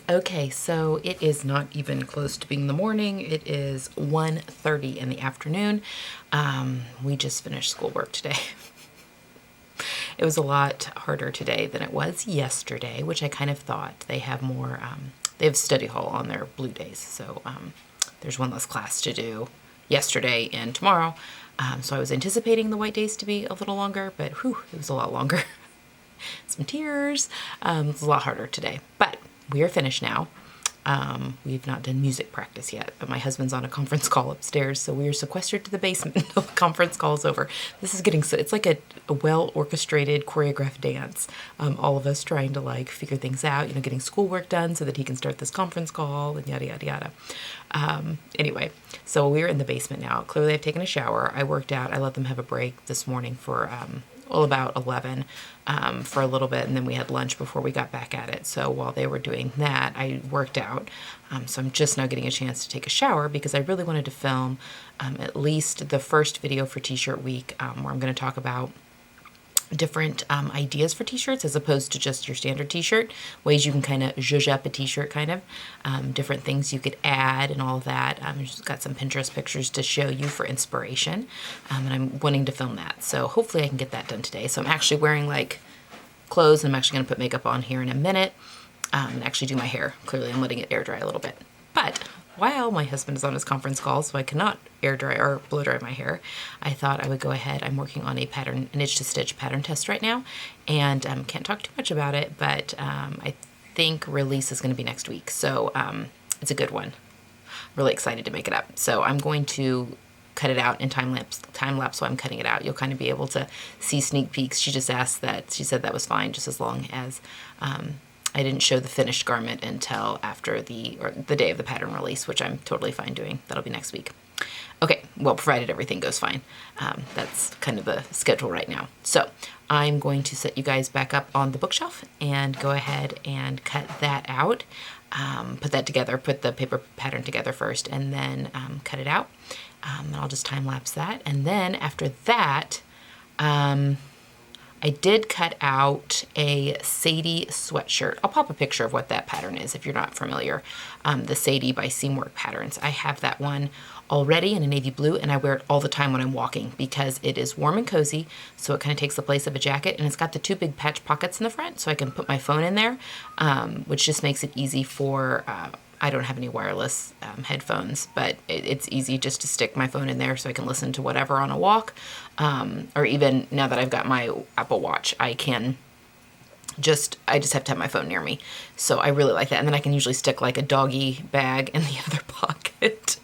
Okay, so it is not even close to being the morning. It is 1:30 in the afternoon. We just finished schoolwork today. It was a lot harder today than it was yesterday, which I kind of thought. They have more, they have study hall on their blue days, so there's one less class to do yesterday and tomorrow. So I was anticipating the white days to be a little longer, but whew, it was a lot longer. Some tears. It's a lot harder today, but we are finished now. We've not done music practice yet, but my husband's on a conference call upstairs, so we are sequestered to the basement until the conference call's over. This is getting so, it's like a well-orchestrated choreographed dance. All of us trying to like figure things out, you know, getting schoolwork done so that he can start this conference call and yada, yada, yada. Anyway, so we're in the basement now. Clearly I've taken a shower. I worked out. I let them have a break this morning for, about 11 for a little bit, and then we had lunch before we got back at it. So while they were doing that, I worked out. So I'm just now getting a chance to take a shower because I really wanted to film at least the first video for T-shirt week, where I'm going to talk about different ideas for t-shirts as opposed to just your standard t-shirt, ways you can kind of zhuzh up a t-shirt, kind of different things you could add and all of that. I've just got some Pinterest pictures to show you for inspiration, and I'm wanting to film that, so hopefully I can get that done today. So I'm actually wearing like clothes, and I'm actually going to put makeup on here in a minute and actually do my hair. Clearly I'm letting it air dry a little bit, but while my husband is on his conference call, so I cannot air dry or blow dry my hair, I thought I would go ahead. I'm working on a pattern, an itch to stitch pattern test right now, and can't talk too much about it, but I think release is going to be next week, so it's a good one. Really excited to make it up. So I'm going to cut it out in time lapse while I'm cutting it out. You'll kind of be able to see sneak peeks. She just asked that, she said that was fine, just as long as I didn't show the finished garment until after the day of the pattern release, which I'm totally fine doing. That'll be next week. Okay, well, provided everything goes fine. That's kind of the schedule right now. So I'm going to set you guys back up on the bookshelf and go ahead and cut that out. Put that together, put the paper pattern together first, and then cut it out. And I'll just time lapse that. And then after that, I did cut out a Sadie sweatshirt. I'll pop a picture of what that pattern is if you're not familiar. The Sadie by Seamwork Patterns. I have that one already in a navy blue, and I wear it all the time when I'm walking because it is warm and cozy, so it kind of takes the place of a jacket, and it's got the two big patch pockets in the front, so I can put my phone in there, which just makes it easy for, I don't have any wireless headphones, but it's easy just to stick my phone in there so I can listen to whatever on a walk, or even now that I've got my Apple Watch, I just have to have my phone near me. So I really like that. And then I can usually stick like a doggy bag in the other pocket.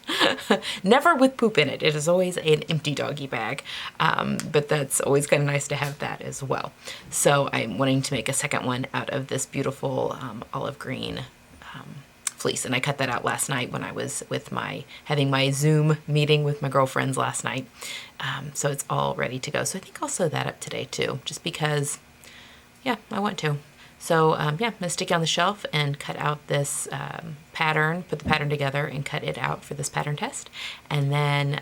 Never with poop in it. It is always an empty doggy bag. But that's always kind of nice to have that as well. So I'm wanting to make a second one out of this beautiful olive green fleece. And I cut that out last night when I was with having my Zoom meeting with my girlfriends last night. So it's all ready to go. So I think I'll sew that up today too, just because, yeah, I want to. So yeah, I'm gonna stick it on the shelf and cut out this pattern, put the pattern together and cut it out for this pattern test. And then,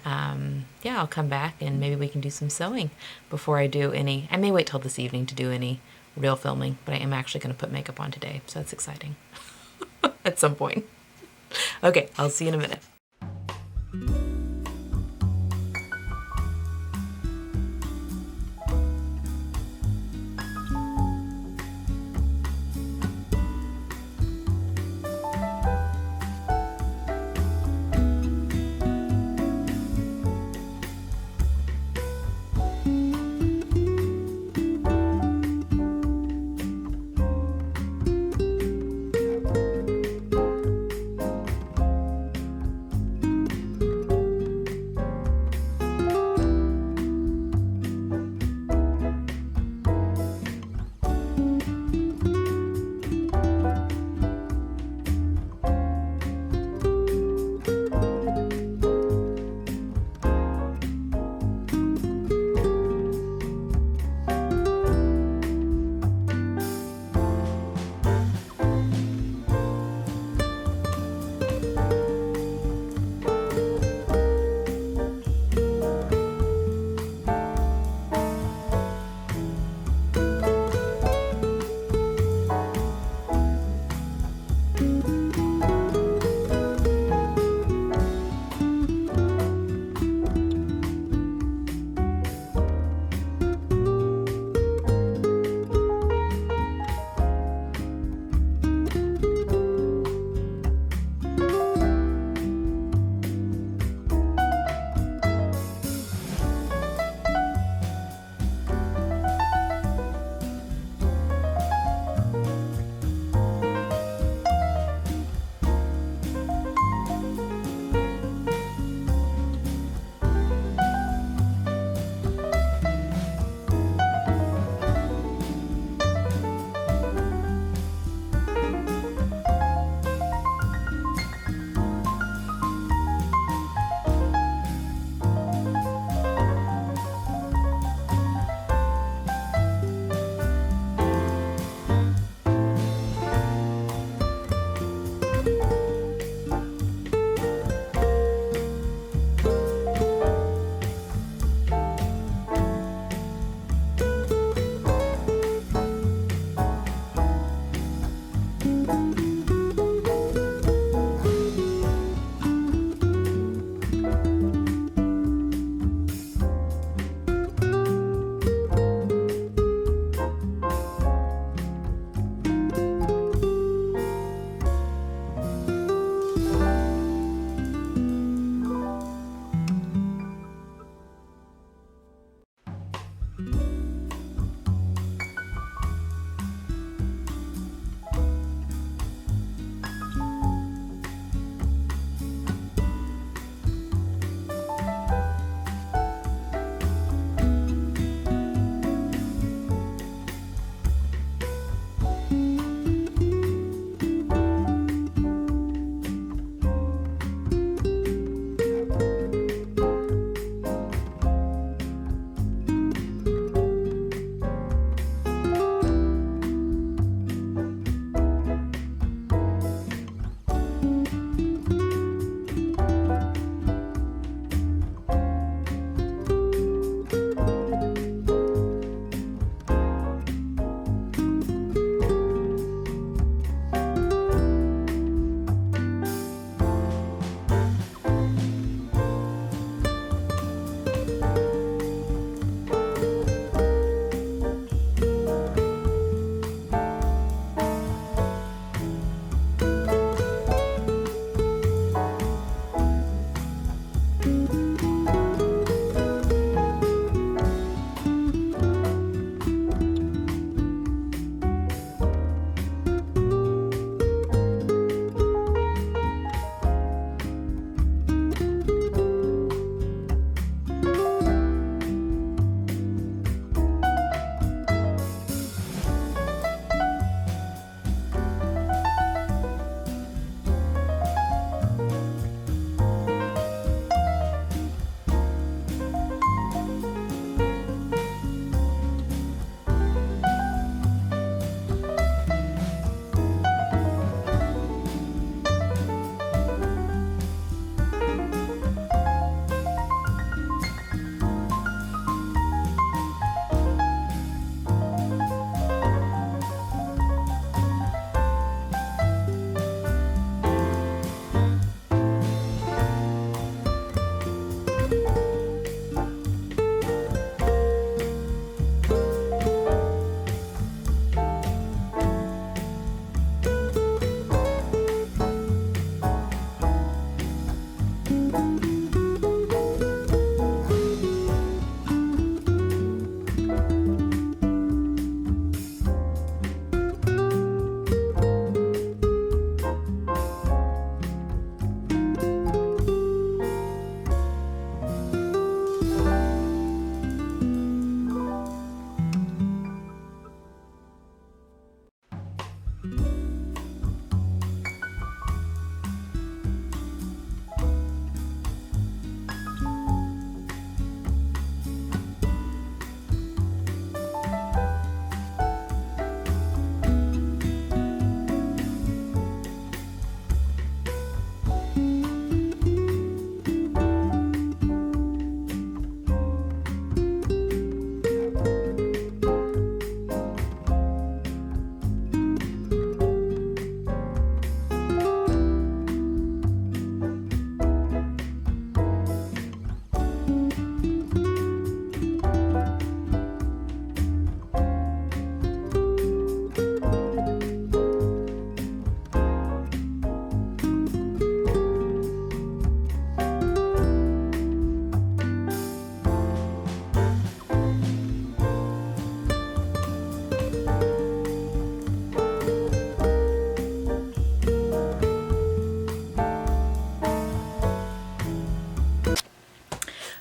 yeah, I'll come back and maybe we can do some sewing before I do any, I may wait till this evening to do any real filming, but I am actually gonna put makeup on today, so that's exciting. At some point. Okay, I'll see you in a minute.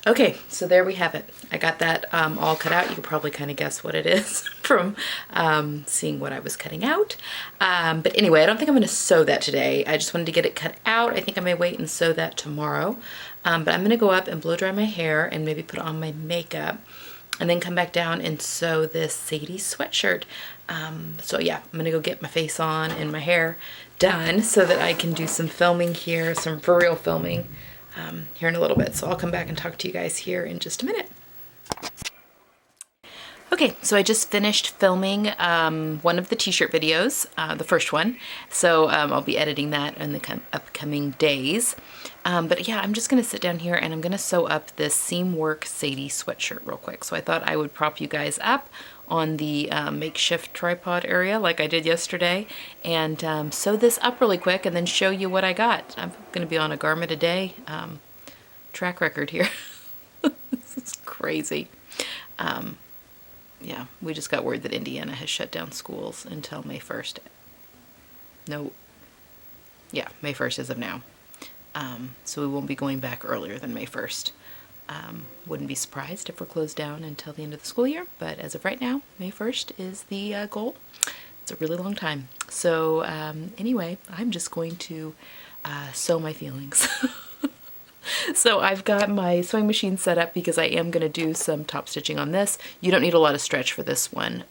Okay, so there we have it. I got that all cut out. You can probably kind of guess what it is from seeing what I was cutting out. But anyway, I don't think I'm going to sew that today. I just wanted to get it cut out. I think I may wait and sew that tomorrow. But I'm going to go up and blow dry my hair and maybe put on my makeup and then come back down and sew this Sadie sweatshirt. So yeah, I'm going to go get my face on and my hair done so that I can do some filming here, some for real filming. Here in a little bit. So I'll come back and talk to you guys here in just a minute. Okay, so I just finished filming one of the t-shirt videos, the first one. So I'll be editing that in the upcoming days. But yeah, I'm just going to sit down here and I'm going to sew up this seam work Sadie sweatshirt real quick. So I thought I would prop you guys up on the makeshift tripod area like I did yesterday and sew this up really quick and then show you what I got. I'm going to be on a garment a day track record here. This is crazy. Yeah, we just got word that Indiana has shut down schools until May 1st. No, yeah, May 1st as of now. So we won't be going back earlier than May 1st. Wouldn't be surprised if we're closed down until the end of the school year, but as of right now, May 1st is the goal. It's a really long time. So anyway, I'm just going to sew my feelings. So I've got my sewing machine set up because I am going to do some top stitching on this. You don't need a lot of stretch for this one,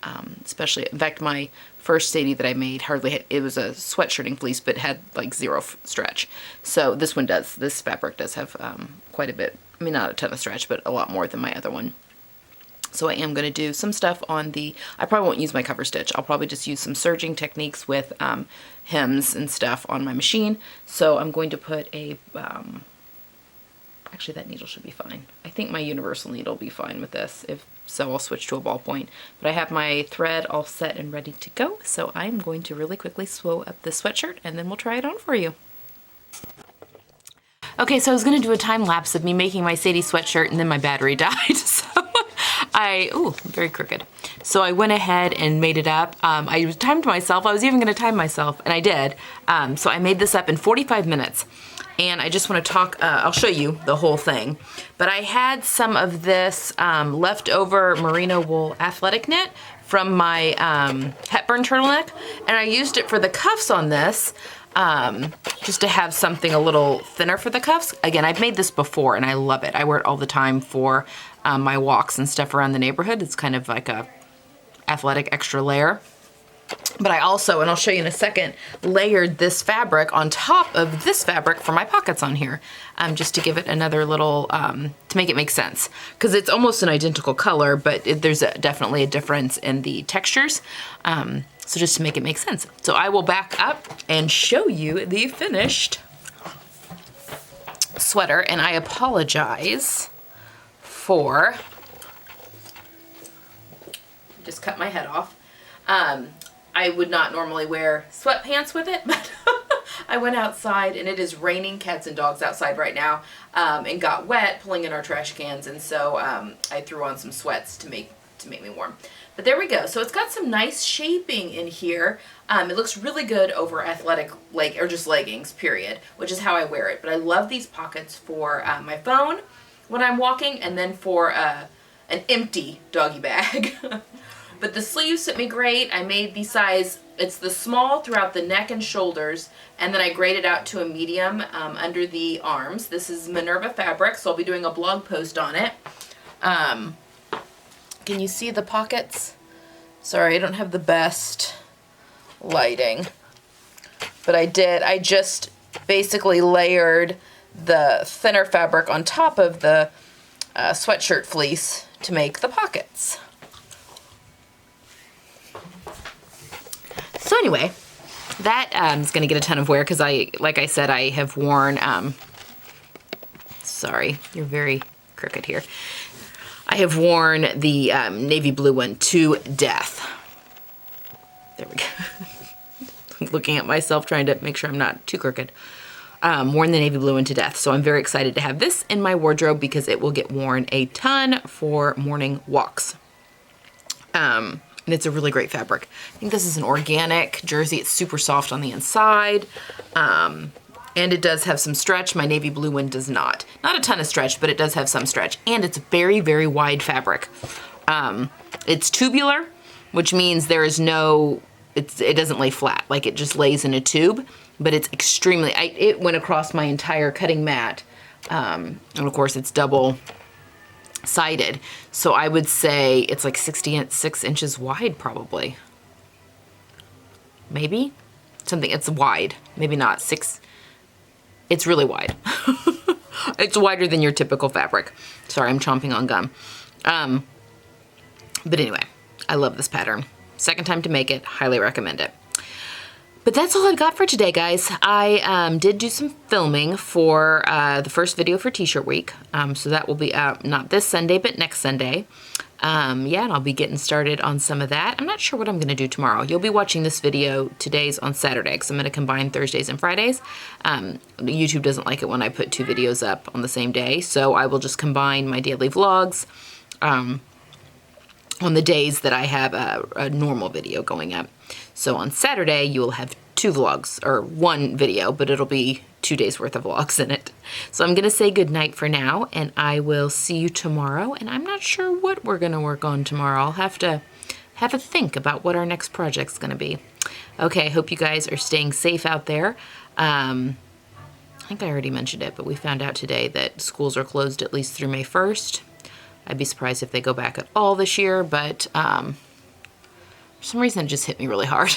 especially, in fact, my first Sadie that I made hardly had, it was a sweatshirting fleece, but had like zero stretch. So this one does, this fabric does have quite a bit, I mean, not a ton of stretch, but a lot more than my other one. So I am going to do some stuff on the, I probably won't use my cover stitch. I'll probably just use some serging techniques with hems and stuff on my machine. So I'm going to put a, actually that needle should be fine. I think my universal needle will be fine with this. If so, I'll switch to a ballpoint. But I have my thread all set and ready to go. So I'm going to really quickly sew up this sweatshirt and then we'll try it on for you. Okay, so I was going to do a time lapse of me making my Sadie sweatshirt and then my battery died. So ooh, very crooked. So I went ahead and made it up. I timed myself. I was even going to time myself, and I did. So I made this up in 45 minutes. And I just want to talk, I'll show you the whole thing. But I had some of this leftover merino wool athletic knit from my Hepburn turtleneck, and I used it for the cuffs on this. Just to have something a little thinner for the cuffs. Again, I've made this before and I love it. I wear it all the time for my walks and stuff around the neighborhood. It's kind of like a athletic extra layer. But I also, and I'll show you in a second, layered this fabric on top of this fabric for my pockets on here, just to give it another little, to make it make sense. Because it's almost an identical color, but there's definitely a difference in the textures. So just to make it make sense. So I will back up and show you the finished sweater. And I apologize for, just cut my head off. I would not normally wear sweatpants with it, but I went outside and it is raining cats and dogs outside right now, and got wet pulling in our trash cans. And so I threw on some sweats to make me warm. But there we go. So it's got some nice shaping in here. It looks really good over athletic or just leggings, period, which is how I wear it. But I love these pockets for my phone when I'm walking, and then for an empty doggy bag. But the sleeves fit me great. I made the size, it's the small throughout the neck and shoulders, and then I graded out to a medium under the arms. This is Minerva fabric, so I'll be doing a blog post on it. Can you see the pockets? Sorry, I don't have the best lighting. But I just basically layered the thinner fabric on top of the sweatshirt fleece to make the pockets. So anyway, that is going to get a ton of wear because like I said, I have worn, sorry, you're very crooked here. I have worn the navy blue one to death. There we go. Looking at myself, trying to make sure I'm not too crooked. Worn the navy blue one to death. So I'm very excited to have this in my wardrobe because it will get worn a ton for morning walks. And it's a really great fabric. I think this is an organic jersey. It's super soft on the inside. And And it does have some stretch. My navy blue one does not. Not a ton of stretch, but it does have some stretch. And it's very, very wide fabric. It's tubular, which means there is no, it doesn't lay flat. Like it just lays in a tube, but it's extremely, it went across my entire cutting mat. And of course it's double sided. So I would say it's like 6 inches wide probably. Maybe something, it's wide, maybe not 6. It's really wide. It's wider than your typical fabric. Sorry, I'm chomping on gum. But anyway, I love this pattern. Second time to make it, highly recommend it. But that's all I've got for today, guys. I did do some filming for the first video for T-shirt week. So that will be out not this Sunday, but next Sunday. Yeah, and I'll be getting started on some of that. I'm not sure what I'm going to do tomorrow. You'll be watching this video. Today's on Saturday because I'm going to combine Thursdays and Fridays. YouTube doesn't like it when I put 2 videos up on the same day, so I will just combine my daily vlogs on the days that I have a normal video going up. So on Saturday, you will have 2 vlogs, or 1 video, but it'll be 2 days worth of vlogs in it. So I'm gonna say goodnight for now, and I will see you tomorrow, and I'm not sure what we're gonna work on tomorrow. I'll have to think about what our next project's gonna be. Okay, hope you guys are staying safe out there. I think I already mentioned it, but we found out today that schools are closed at least through May 1st. I'd be surprised if they go back at all this year, but for some reason it just hit me really hard.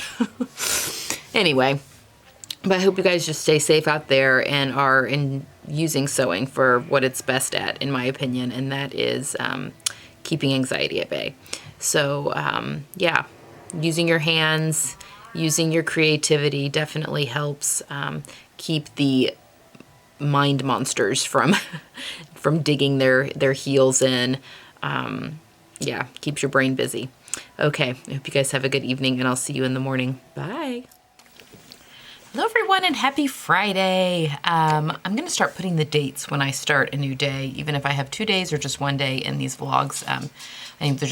Anyway, but I hope you guys just stay safe out there and are using sewing for what it's best at, in my opinion, and that is keeping anxiety at bay. So yeah, using your hands, using your creativity definitely helps keep the mind monsters from digging their heels in. Yeah, keeps your brain busy. Okay, I hope you guys have a good evening, and I'll see you in the morning. Bye. Hello everyone, and happy Friday. I'm gonna start putting the dates when I start a new day, even if I have 2 days or just 1 day in these vlogs. I think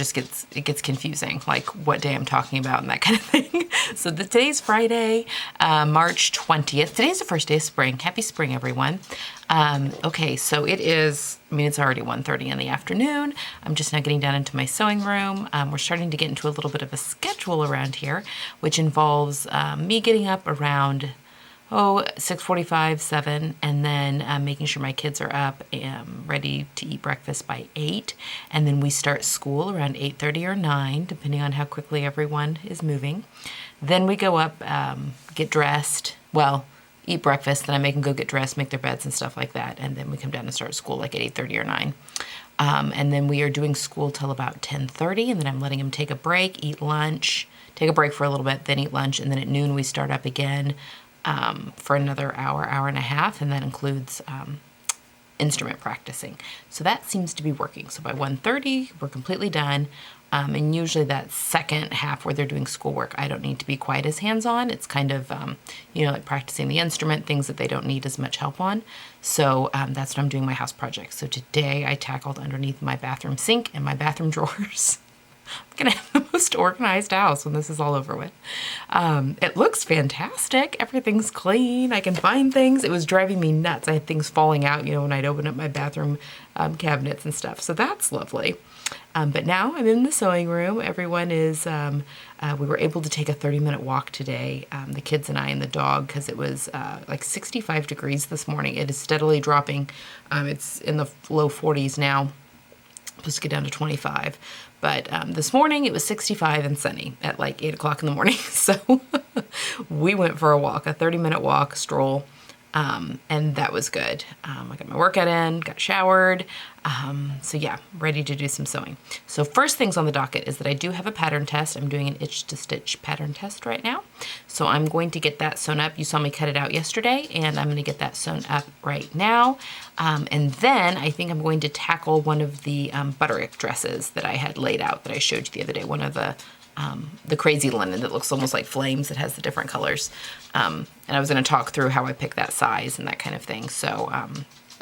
it gets confusing, like what day I'm talking about and that kind of thing. So today's Friday, March 20th. Today's the first day of spring. Happy spring, everyone. Okay, so it is, it's already 1:30 in the afternoon. I'm just now getting down into my sewing room. We're starting to get into a little bit of a schedule around here, which involves me getting up around 6:45, 7, and then making sure my kids are up and ready to eat breakfast by 8. And then we start school around 8:30 or 9, depending on how quickly everyone is moving. Then we go up, get dressed, eat breakfast, then I make them go get dressed, make their beds and stuff like that. And then we come down and start school like at 8:30 or 9. And then we are doing school till about 10:30, and then I'm letting them take a break, eat lunch, take a break for a little bit, then eat lunch, and then at noon we start up again for another hour and a half, and that includes instrument practicing. So that seems to be working. So by 1:30, we're completely done. And usually that second half where they're doing schoolwork, I don't need to be quite as hands-on. It's kind of, like practicing the instrument, things that they don't need as much help on. So that's what I'm doing my house project. So today I tackled underneath my bathroom sink and my bathroom drawers. I'm gonna have the most organized house when this is all over with. It looks fantastic. Everything's clean. I can find things. It was driving me nuts. I had things falling out, when I'd open up my bathroom cabinets and stuff. So that's lovely. But now I'm in the sewing room. Everyone is, we were able to take a 30-minute walk today, the kids and I and the dog, because it was like 65 degrees this morning. It is steadily dropping. It's in the low 40s now. Supposed to get down to 25. But this morning it was 65 and sunny at like 8 o'clock in the morning. So we went for a walk, a 30-minute walk, stroll. And that was good. I got my workout in, got showered. So yeah, ready to do some sewing. So first things on the docket is that I do have a pattern test. I'm doing an itch to stitch pattern test right now. So I'm going to get that sewn up. You saw me cut it out yesterday, and I'm going to get that sewn up right now. And then I think I'm going to tackle one of the butterick dresses that I had laid out that I showed you the other day. One of the crazy linen that looks almost like flames. It has the different colors. And I was going to talk through how I pick that size and that kind of thing. So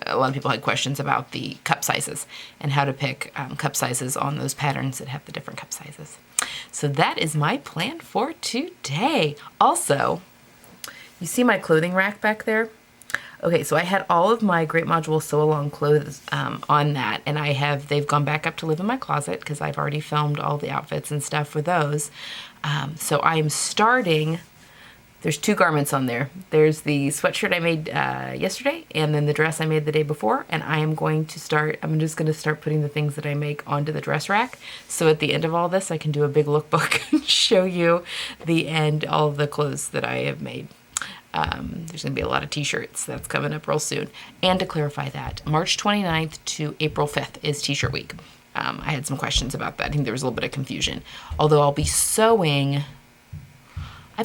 a lot of people had questions about the cup sizes and how to pick cup sizes on those patterns that have the different cup sizes. So that is my plan for today. Also, you see my clothing rack back there? Okay, so I had all of my Great Module Sew Along clothes on that, and they've gone back up to live in my closet because I've already filmed all the outfits and stuff for those. So I'm starting, there's 2 garments on there. There's the sweatshirt I made yesterday, and then the dress I made the day before, and I'm just going to start putting the things that I make onto the dress rack. So at the end of all this, I can do a big lookbook and show you the end, all of the clothes that I have made. There's going to be a lot of t-shirts that's coming up real soon. And to clarify that, March 29th to April 5th is t-shirt week. I had some questions about that. I think there was a little bit of confusion. Although I'll be sewing, I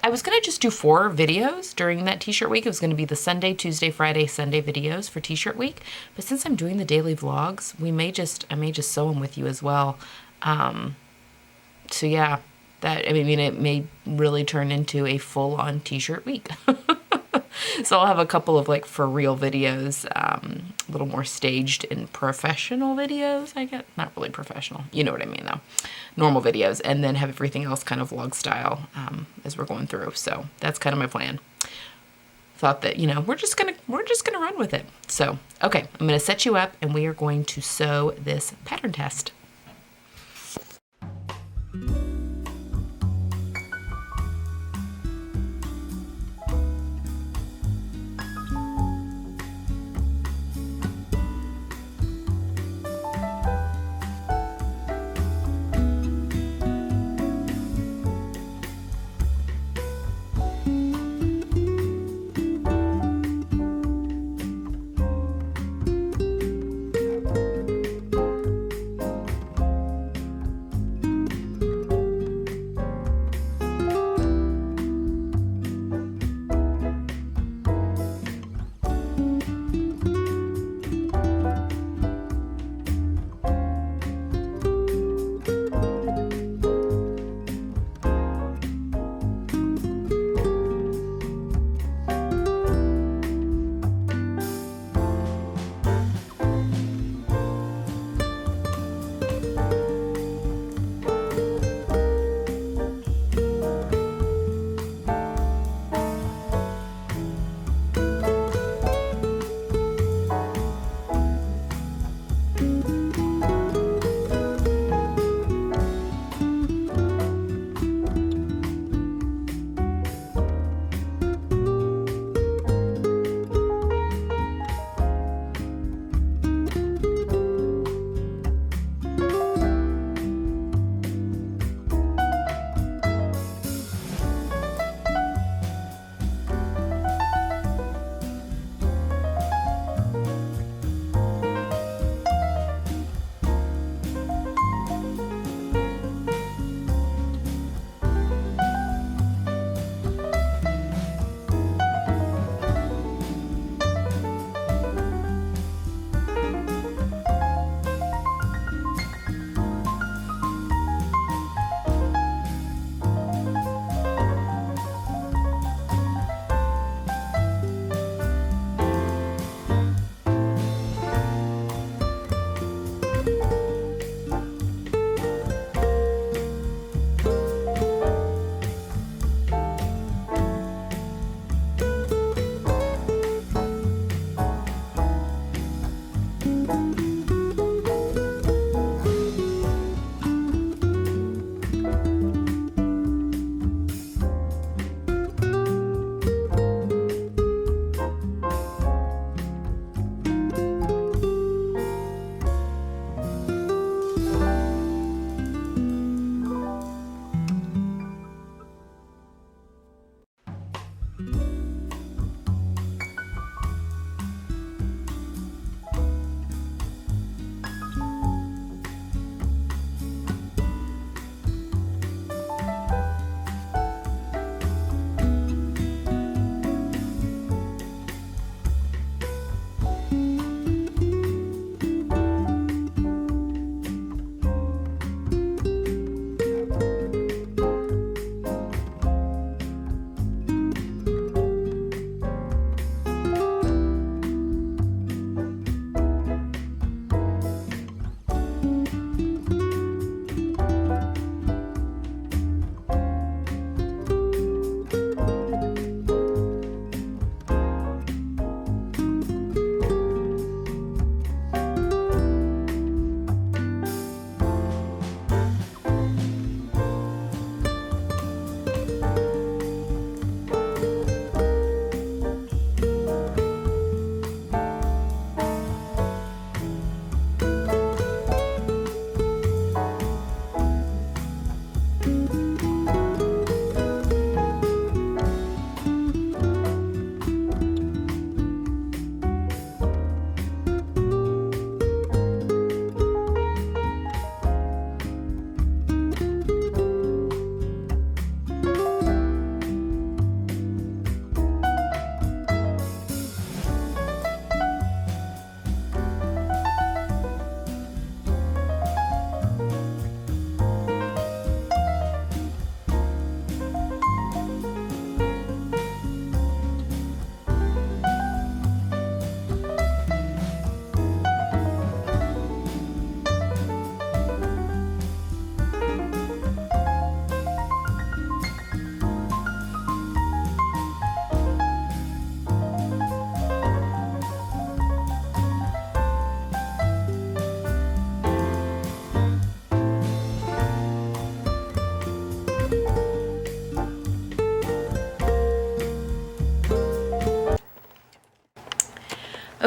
was going to just do 4 videos during that t-shirt week. It was going to be the Sunday, Tuesday, Friday, Sunday videos for t-shirt week. But since I'm doing the daily vlogs, I may just sew them with you as well. So yeah. It may really turn into a full-on t-shirt week. So I'll have a couple of like for real videos, a little more staged and professional videos, I guess. Not really professional. You know what I mean though. Normal videos, and then have everything else kind of vlog style as we're going through. So that's kind of my plan. Thought that, we're just gonna run with it. So, okay, I'm gonna set you up and we are going to sew this pattern test.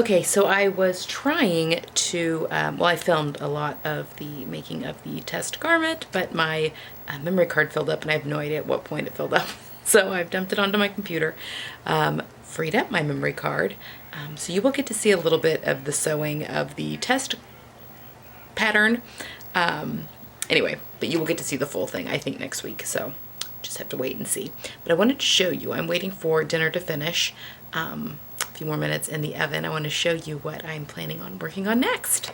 Okay, so I was trying to, well, I filmed a lot of the making of the test garment, but my memory card filled up and I have no idea at what point it filled up. So I've dumped it onto my computer, freed up my memory card. So you will get to see a little bit of the sewing of the test pattern. Anyway, but you will get to see the full thing, I think, next week. So just have to wait and see. But I wanted to show you, I'm waiting for dinner to finish. A few more minutes in the oven. I want to show you what I'm planning on working on next.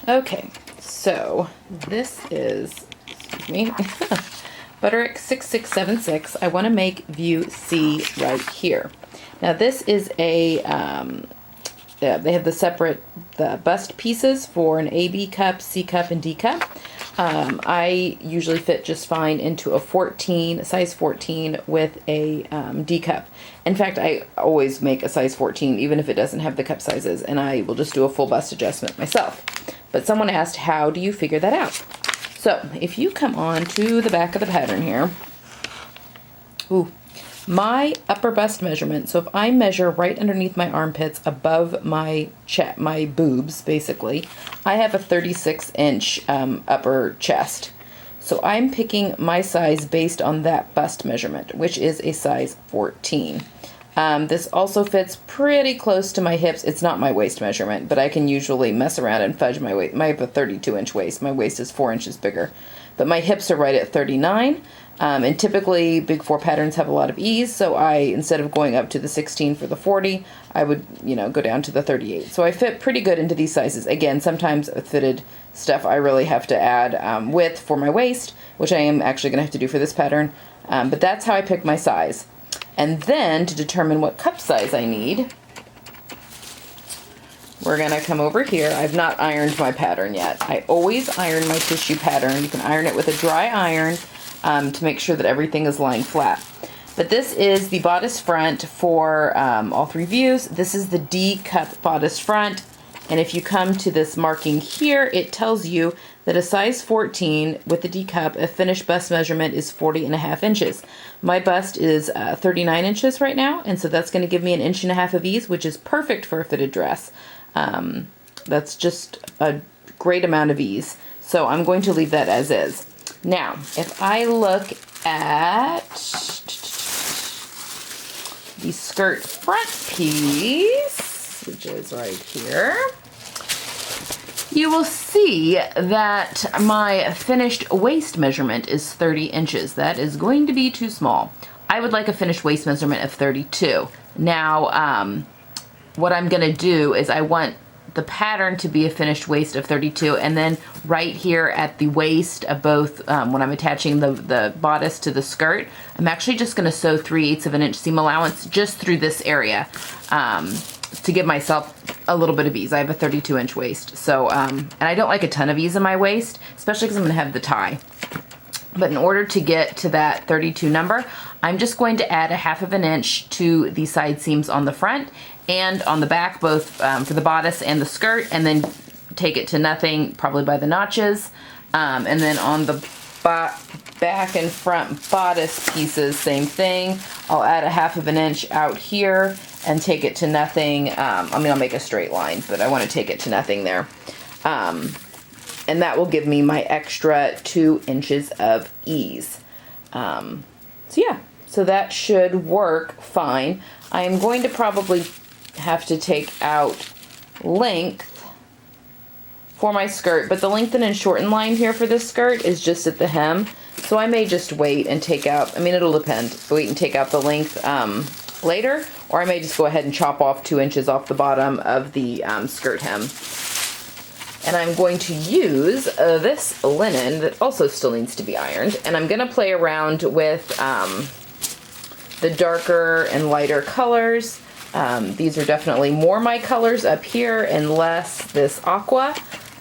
Okay, so this is, excuse me, Butterick 6676. I want to make view C right here. Now this is a, they have the bust pieces for an A, B cup, C cup, and D cup. I usually fit just fine into a size 14 with a D cup. In fact, I always make a size 14 even if it doesn't have the cup sizes, and I will just do a full bust adjustment myself. But someone asked, how do you figure that out? So if you come on to the back of the pattern here, my upper bust measurement, so if I measure right underneath my armpits above my boobs, basically, I have a 36-inch upper chest. So I'm picking my size based on that bust measurement, which is a size 14. This also fits pretty close to my hips. It's not my waist measurement, but I can usually mess around and fudge my waist. I have a 32-inch waist. My waist is 4 inches bigger. But my hips are right at 39. And typically big 4 patterns have a lot of ease, so instead of going up to the 16 for the 40, I would, go down to the 38. So I fit pretty good into these sizes. Again, sometimes with fitted stuff I really have to add width for my waist, which I am actually going to have to do for this pattern. But that's how I pick my size. And then to determine what cup size I need, we're going to come over here. I've not ironed my pattern yet. I always iron my tissue pattern. You can iron it with a dry iron to make sure that everything is lying flat. But this is the bodice front for all 3 views. This is the D cup bodice front. And if you come to this marking here, it tells you that a size 14 with the D cup, a finished bust measurement is 40.5 inches. My bust is 39 inches right now, and so that's going to give me 1.5 inches of ease, which is perfect for a fitted dress. That's just a great amount of ease. So I'm going to leave that as is. Now, if I look at the skirt front piece, which is right here, you will see that my finished waist measurement is 30 inches. That is going to be too small. I would like a finished waist measurement of 32. Now, what I'm going to do is I want the pattern to be a finished waist of 32, and then right here at the waist of both, when I'm attaching the bodice to the skirt, I'm actually just going to sew 3/8 of an inch seam allowance just through this area to give myself a little bit of ease. I have a 32-inch waist, so and I don't like a ton of ease in my waist, especially because I'm going to have the tie. But in order to get to that 32 number, I'm just going to add 1/2 inch to the side seams on the front and on the back, both for the bodice and the skirt, and then take it to nothing, probably by the notches. And then on the back and front bodice pieces, same thing. I'll add 1/2 inch out here and take it to nothing. I'll make a straight line, but I want to take it to nothing there. And that will give me my extra 2 inches of ease. So that should work fine. I am going to probably have to take out length for my skirt, but the lengthen and shorten line here for this skirt is just at the hem. So I may just wait and take out, it'll depend, wait and take out the length later, or I may just go ahead and chop off 2 inches off the bottom of the skirt hem. And I'm going to use this linen that also still needs to be ironed, and I'm going to play around with the darker and lighter colors. These are definitely more my colors up here and less this aqua,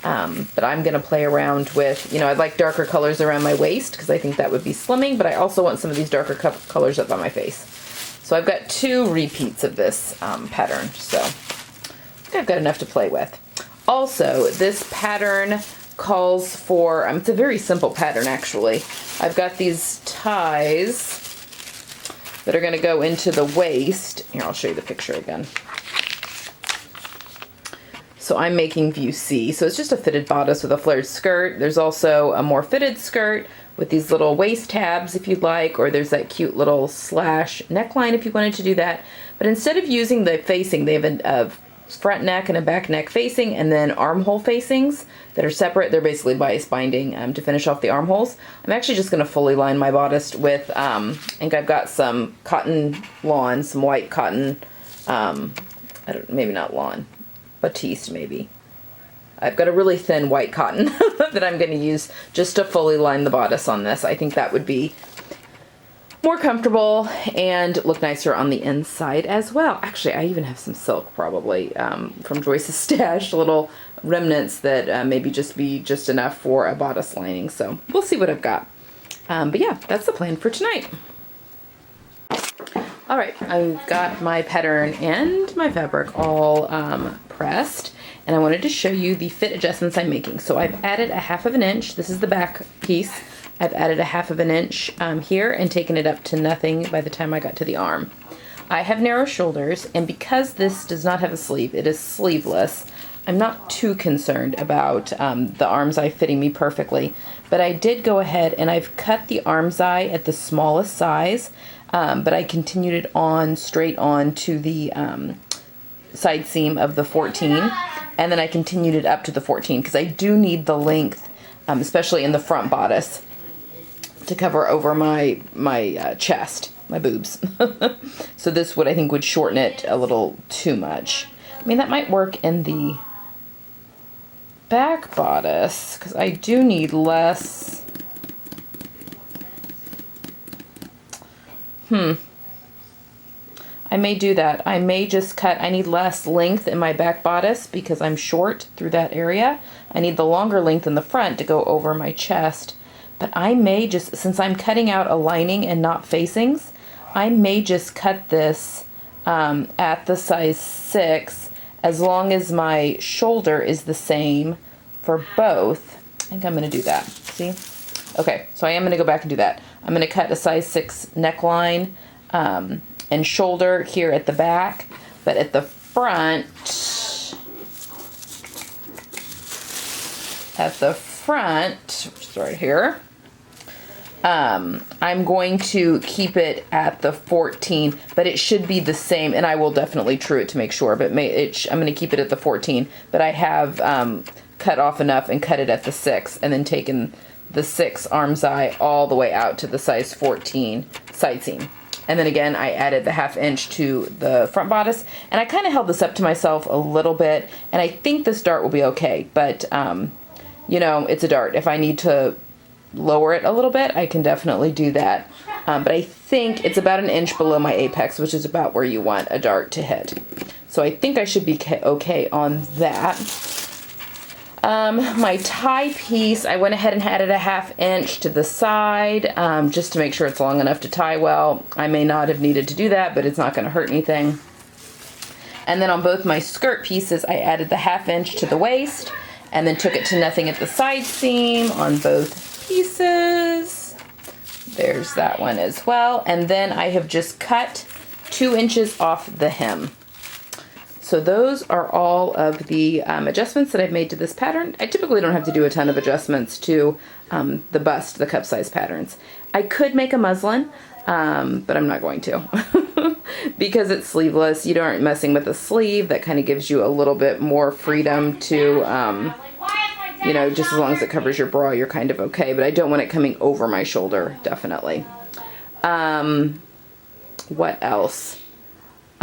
but I'm going to play around with, I'd like darker colors around my waist because I think that would be slimming, but I also want some of these darker colors up on my face. So I've got 2 repeats of this pattern, so I think I've got enough to play with. Also, this pattern calls for, it's a very simple pattern actually. I've got these ties that are going to go into the waist. Here, I'll show you the picture again. So I'm making view C. So it's just a fitted bodice with a flared skirt. There's also a more fitted skirt with these little waist tabs if you'd like, or there's that cute little slash neckline if you wanted to do that. But instead of using the facing, they have a front neck and a back neck facing, and then armhole facings that are separate. They're basically bias binding to finish off the armholes. I'm actually just going to fully line my bodice with, I think I've got some cotton lawn, some white cotton, maybe not lawn, batiste maybe. I've got a really thin white cotton that I'm going to use just to fully line the bodice on this. I think that would be more comfortable and look nicer on the inside as well. Actually, I even have some silk probably from Joyce's stash, little remnants that maybe just be just enough for a bodice lining. So we'll see what I've got. But yeah, that's the plan for tonight. All right, I've got my pattern and my fabric all pressed, and I wanted to show you the fit adjustments I'm making. So I've added a 1/2 inch. This is the back piece. I've added a 1/2 inch here and taken it up to nothing by the time I got to the arm. I have narrow shoulders, and because this does not have a sleeve, it is sleeveless, I'm not too concerned about the arm's eye fitting me perfectly. But I did go ahead and I've cut the arm's eye at the smallest size, but I continued it on straight on to the side seam of the 14, and then I continued it up to the 14 because I do need the length, especially in the front bodice, to cover over my chest, my boobs. So this would, I think, would shorten it a little too much. I mean, that might work in the back bodice because I do need less. I may do that. I may just cut. I need less length in my back bodice because I'm short through that area. I need the longer length in the front to go over my chest. But I may just, since I'm cutting out a lining and not facings, I may just cut this at the size 6 as long as my shoulder is the same for both. I think I'm going to do that. See? Okay, so I am going to go back and do that. I'm going to cut a size 6 neckline and shoulder here at the back, but at the front, which is right here, I'm going to keep it at the 14, but it should be the same, and I will definitely true it to make sure, but I'm going to keep it at the 14, but I have cut off enough and cut it at the 6, and then taken the 6 arm's eye all the way out to the size 14 side seam. And then again, I added the 1/2 inch to the front bodice, and I kind of held this up to myself a little bit, and I think this dart will be okay, but you know, it's a dart. If I need to lower it a little bit, I can definitely do that. But I think it's about 1 inch below my apex, which is about where you want a dart to hit. So I think I should be okay on that. My tie piece, I went ahead and added a 1/2 inch to the side, just to make sure it's long enough to tie well. I may not have needed to do that, but it's not going to hurt anything. And then on both my skirt pieces, I added the 1/2 inch to the waist, and then took it to nothing at the side seam on both pieces. There's that one as well. And then I have just cut 2 inches off the hem. So those are all of the adjustments that I've made to this pattern. I typically don't have to do a ton of adjustments to the bust, the cup size patterns. I could make a muslin, but I'm not going to. Because it's sleeveless, you aren't messing with the sleeve. That kind of gives you a little bit more freedom to, you know, just as long as it covers your bra, you're kind of okay. But I don't want it coming over my shoulder, definitely. What else?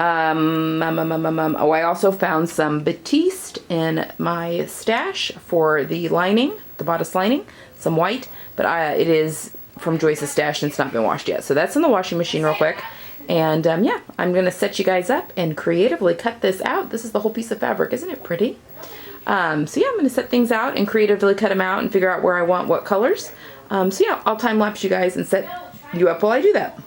Oh, I also found some batiste in my stash for the lining, the bodice lining, some white, but it is from Joyce's stash and it's not been washed yet. So that's in the washing machine real quick. And yeah, I'm going to set you guys up and creatively cut this out. This is the whole piece of fabric. Isn't it pretty? So yeah, I'm going to set things out and creatively cut them out and figure out where I want what colors. So yeah, I'll time lapse you guys and set you up while I do that.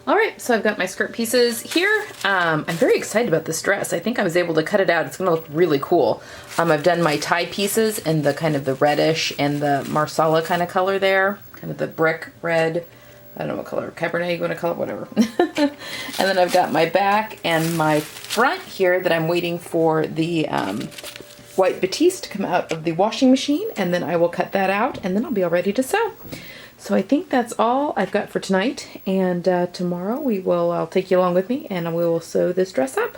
All right, so I've got my skirt pieces here. I'm very excited about this dress. I think I was able to cut it out. It's gonna look really cool. I've done my tie pieces in the kind of the reddish and the marsala kind of color there, kind of the brick red. I don't know what color, Cabernet you want to call it, whatever. And then I've got my back and my front here that I'm waiting for the white batiste to come out of the washing machine, and then I will cut that out, and then I'll be all ready to sew. So I think that's all I've got for tonight, and tomorrow I'll take you along with me, and we will sew this dress up.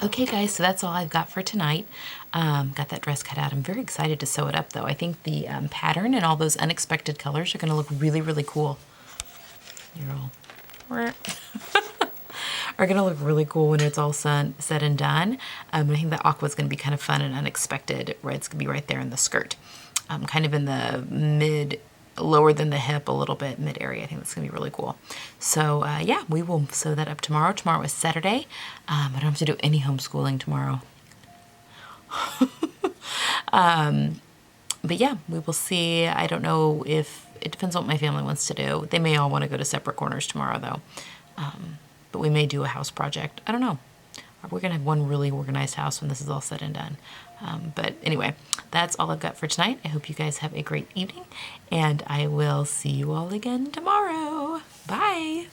Okay guys, so that's all I've got for tonight. Got that dress cut out. I'm very excited to sew it up though. I think the pattern and all those unexpected colors are gonna look really, really cool. You're all are gonna look really cool when it's all said and done. I think the aqua is gonna be kind of fun and unexpected. Red's gonna be right there in the skirt. Kind of in the lower than the hip, a little bit mid area. I think that's gonna be really cool. So yeah, we will sew that up tomorrow. Tomorrow is Saturday. I don't have to do any homeschooling tomorrow. But yeah, we will see. I don't know if, it depends on what my family wants to do. They may all want to go to separate corners tomorrow though. But we may do a house project. I don't know. We're gonna have one really organized house when this is all said and done. But anyway, that's all I've got for tonight. I hope you guys have a great evening, and I will see you all again tomorrow. Bye.